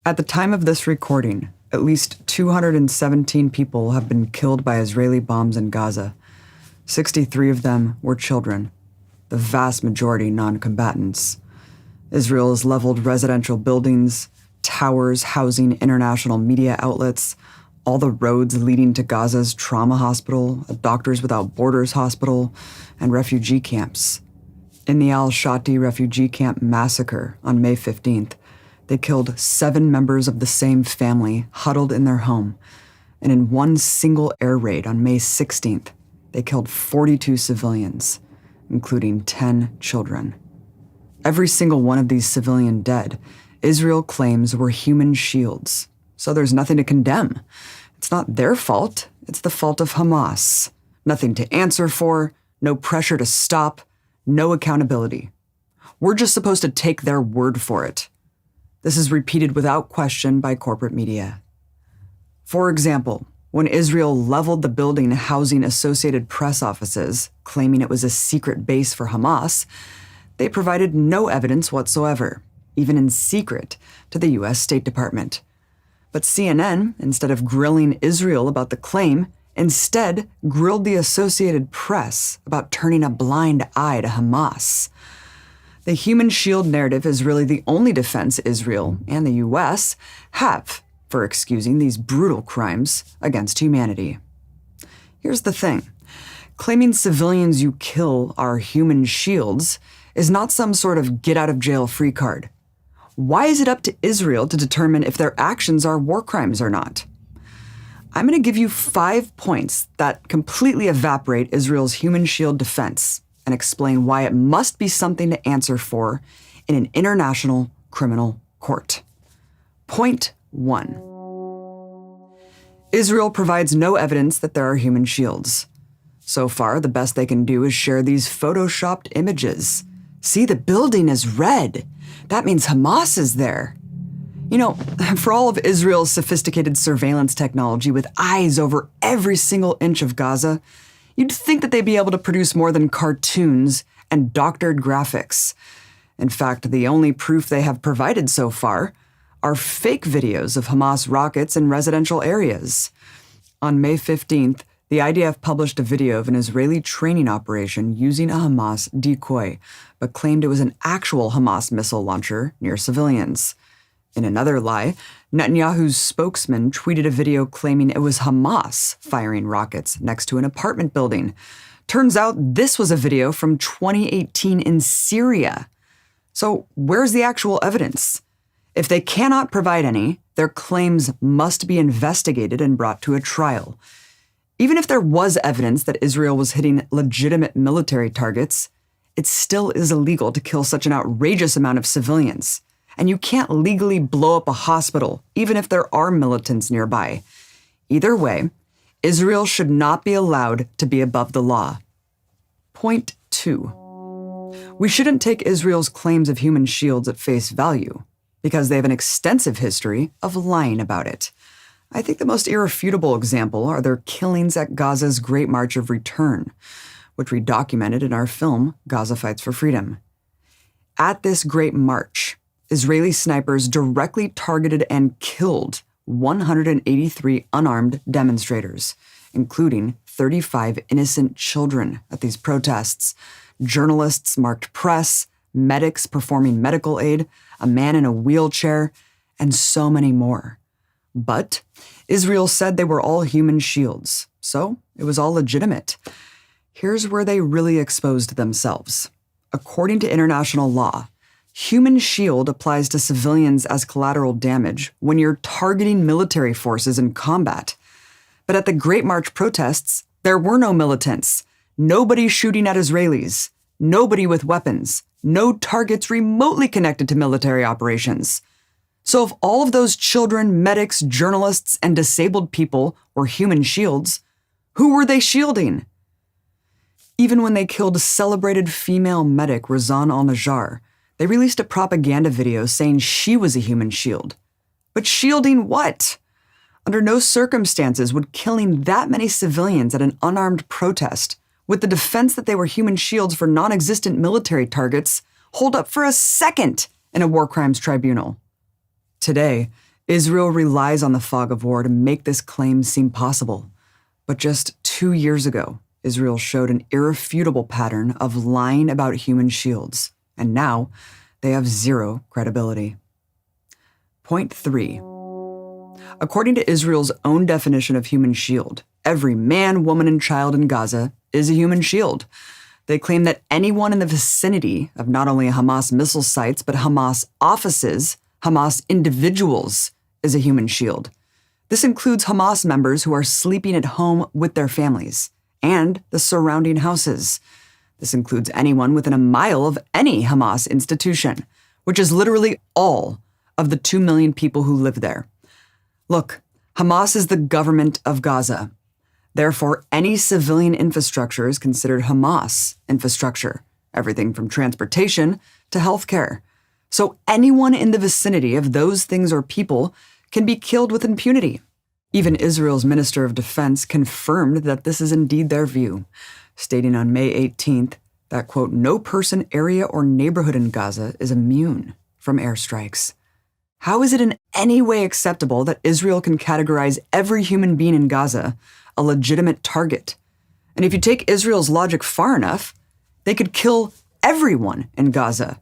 At the time of this recording, at least 217 people have been killed by Israeli bombs in Gaza. 63 of them were children, the vast majority non-combatants. Israel has leveled residential buildings, towers housing international media outlets, all the roads leading to Gaza's trauma hospital, a Doctors Without Borders hospital, and refugee camps. In the al-Shati refugee camp massacre on May 15th, they killed 7 members of the same family huddled in their home. And in one single air raid on May 16th, they killed 42 civilians, including 10 children. Every single one of these civilian dead, Israel claims were human shields. So there's nothing to condemn. It's not their fault. It's the fault of Hamas. Nothing to answer for, no pressure to stop, no accountability. We're just supposed to take their word for it. This is repeated without question by corporate media. For example, when Israel leveled the building housing Associated Press offices, claiming it was a secret base for Hamas, they provided no evidence whatsoever, even in secret, to the U.S. State Department. But CNN, instead of grilling Israel about the claim, instead grilled the Associated Press about turning a blind eye to Hamas. The human shield narrative is really the only defense Israel and the U.S. have for excusing these brutal crimes against humanity. Here's the thing. Claiming civilians you kill are human shields is not some sort of get-out-of-jail-free card. Why is it up to Israel to determine if their actions are war crimes or not? I'm going to give you 5 points that completely evaporate Israel's human shield defense and explain why it must be something to answer for in an international criminal court. Point 1. Israel provides no evidence that there are human shields. So far, the best they can do is share these photoshopped images. See, the building is red. That means Hamas is there. You know, for all of Israel's sophisticated surveillance technology with eyes over every single inch of Gaza, you'd think that they'd be able to produce more than cartoons and doctored graphics. In fact, the only proof they have provided so far are fake videos of Hamas rockets in residential areas. On May 15th, the IDF published a video of an Israeli training operation using a Hamas decoy, but claimed it was an actual Hamas missile launcher near civilians. In another lie, Netanyahu's spokesman tweeted a video claiming it was Hamas firing rockets next to an apartment building. Turns out this was a video from 2018 in Syria. So where's the actual evidence? If they cannot provide any, their claims must be investigated and brought to a trial. Even if there was evidence that Israel was hitting legitimate military targets, it still is illegal to kill such an outrageous amount of civilians. And you can't legally blow up a hospital, even if there are militants nearby. Either way, Israel should not be allowed to be above the law. Point 2. We shouldn't take Israel's claims of human shields at face value, because they have an extensive history of lying about it. I think the most irrefutable example are their killings at Gaza's Great March of Return, which we documented in our film, Gaza Fights for Freedom. At this Great March, Israeli snipers directly targeted and killed 183 unarmed demonstrators, including 35 innocent children at these protests, journalists marked press, medics performing medical aid, a man in a wheelchair, and so many more. But Israel said they were all human shields, so it was all legitimate. Here's where they really exposed themselves. According to international law, human shield applies to civilians as collateral damage when you're targeting military forces in combat. But at the Great March protests, there were no militants, nobody shooting at Israelis, nobody with weapons, no targets remotely connected to military operations. So if all of those children, medics, journalists, and disabled people were human shields, who were they shielding? Even when they killed celebrated female medic Razan al-Najjar, they released a propaganda video saying she was a human shield. But shielding what? Under no circumstances would killing that many civilians at an unarmed protest, with the defense that they were human shields for non-existent military targets, hold up for a second in a war crimes tribunal. Today, Israel relies on the fog of war to make this claim seem possible. But just 2 years ago, Israel showed an irrefutable pattern of lying about human shields, and now they have zero credibility. Point 3. According to Israel's own definition of human shield, every man, woman, and child in Gaza is a human shield. They claim that anyone in the vicinity of not only Hamas missile sites, but Hamas offices, Hamas individuals, is a human shield. This includes Hamas members who are sleeping at home with their families and the surrounding houses. This includes anyone within a mile of any Hamas institution, which is literally all of the 2 million people who live there. Look, Hamas is the government of Gaza. Therefore, any civilian infrastructure is considered Hamas infrastructure, everything from transportation to healthcare. So anyone in the vicinity of those things or people can be killed with impunity. Even Israel's Minister of Defense confirmed that this is indeed their view, stating on May 18th that, quote, no person, area, or neighborhood in Gaza is immune from airstrikes. How is it in any way acceptable that Israel can categorize every human being in Gaza a legitimate target? And if you take Israel's logic far enough, they could kill everyone in Gaza,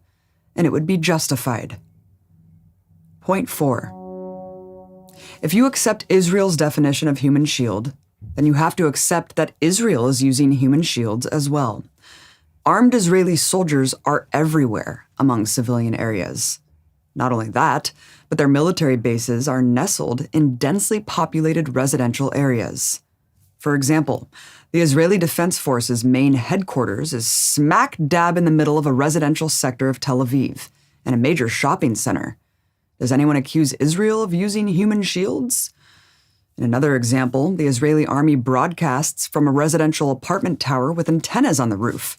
and it would be justified. Point 4. If you accept Israel's definition of human shield, then you have to accept that Israel is using human shields as well. Armed Israeli soldiers are everywhere among civilian areas. Not only that, but their military bases are nestled in densely populated residential areas. For example, the Israeli Defense Forces' main headquarters is smack dab in the middle of a residential sector of Tel Aviv and a major shopping center. Does anyone accuse Israel of using human shields? In another example, the Israeli army broadcasts from a residential apartment tower with antennas on the roof.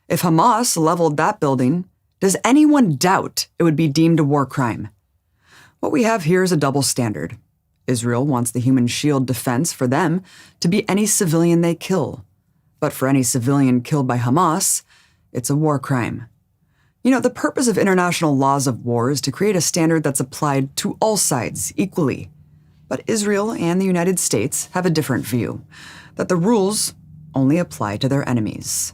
If Hamas leveled that building, does anyone doubt it would be deemed a war crime? What we have here is a double standard. Israel wants the human shield defense for them to be any civilian they kill. But for any civilian killed by Hamas, it's a war crime. You know, the purpose of international laws of war is to create a standard that's applied to all sides equally. But Israel and the United States have a different view, that the rules only apply to their enemies.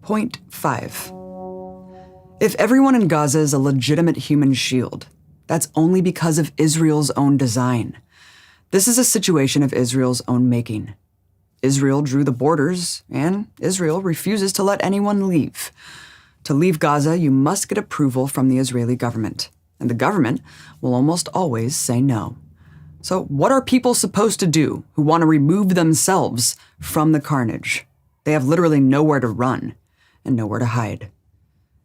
Point 5. If everyone in Gaza is a legitimate human shield, that's only because of Israel's own design. This is a situation of Israel's own making. Israel drew the borders, and Israel refuses to let anyone leave. To leave Gaza, you must get approval from the Israeli government, and the government will almost always say no. So what are people supposed to do who want to remove themselves from the carnage? They have literally nowhere to run and nowhere to hide.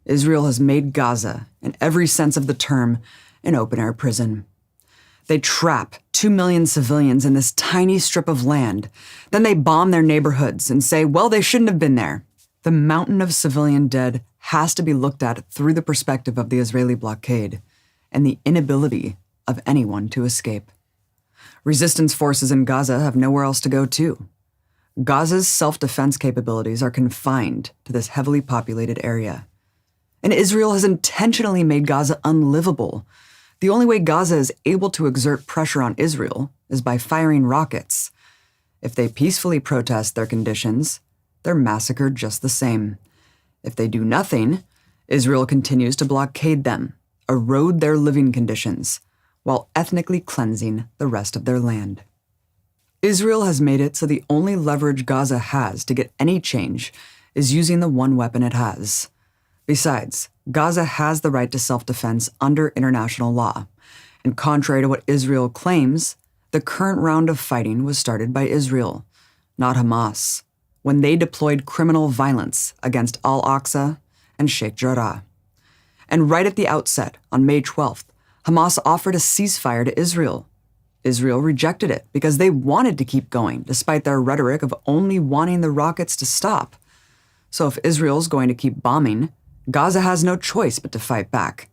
Israel has made Gaza, in every sense of the term, an open-air prison. They trap 2 million civilians in this tiny strip of land. Then they bomb their neighborhoods and say, well, they shouldn't have been there. The mountain of civilian dead has to be looked at through the perspective of the Israeli blockade and the inability of anyone to escape. Resistance forces in Gaza have nowhere else to go to. Gaza's self-defense capabilities are confined to this heavily populated area. And Israel has intentionally made Gaza unlivable. The only way Gaza is able to exert pressure on Israel is by firing rockets. If they peacefully protest their conditions, they're massacred just the same. If they do nothing, Israel continues to blockade them, erode their living conditions, while ethnically cleansing the rest of their land. Israel has made it so the only leverage Gaza has to get any change is using the one weapon it has. Besides, Gaza has the right to self-defense under international law, and contrary to what Israel claims, the current round of fighting was started by Israel, not Hamas, when they deployed criminal violence against Al-Aqsa and Sheikh Jarrah. And right at the outset, on May 12th, Hamas offered a ceasefire to Israel. Israel rejected it because they wanted to keep going, despite their rhetoric of only wanting the rockets to stop. So if Israel's going to keep bombing, Gaza has no choice but to fight back.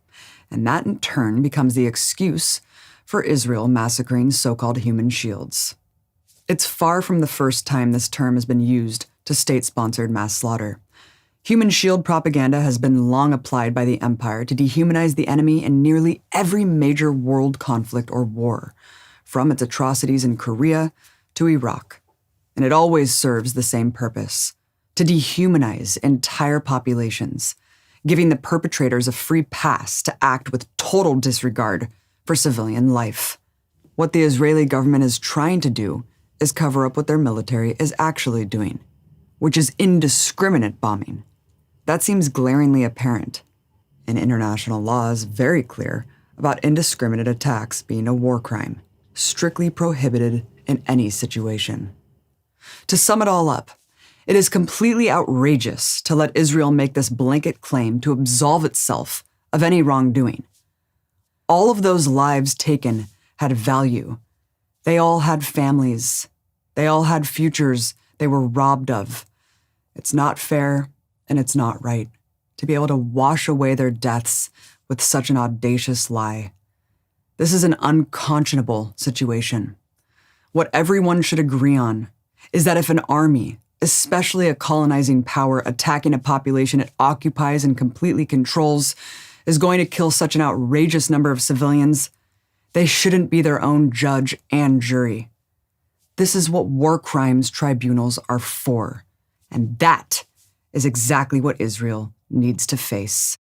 And that in turn becomes the excuse for Israel massacring so-called human shields. It's far from the first time this term has been used to state-sponsored mass slaughter. Human shield propaganda has been long applied by the empire to dehumanize the enemy in nearly every major world conflict or war, from its atrocities in Korea to Iraq. And it always serves the same purpose: to dehumanize entire populations, giving the perpetrators a free pass to act with total disregard for civilian life. What the Israeli government is trying to do is cover up what their military is actually doing, which is indiscriminate bombing. That seems glaringly apparent, and international law is very clear about indiscriminate attacks being a war crime, strictly prohibited in any situation. To sum it all up, it is completely outrageous to let Israel make this blanket claim to absolve itself of any wrongdoing. All of those lives taken had value. They all had families. They all had futures they were robbed of. It's not fair, and it's not right to be able to wash away their deaths with such an audacious lie. This is an unconscionable situation. What everyone should agree on is that if an army, especially a colonizing power attacking a population it occupies and completely controls, is going to kill such an outrageous number of civilians, they shouldn't be their own judge and jury. This is what war crimes tribunals are for, and that is exactly what Israel needs to face.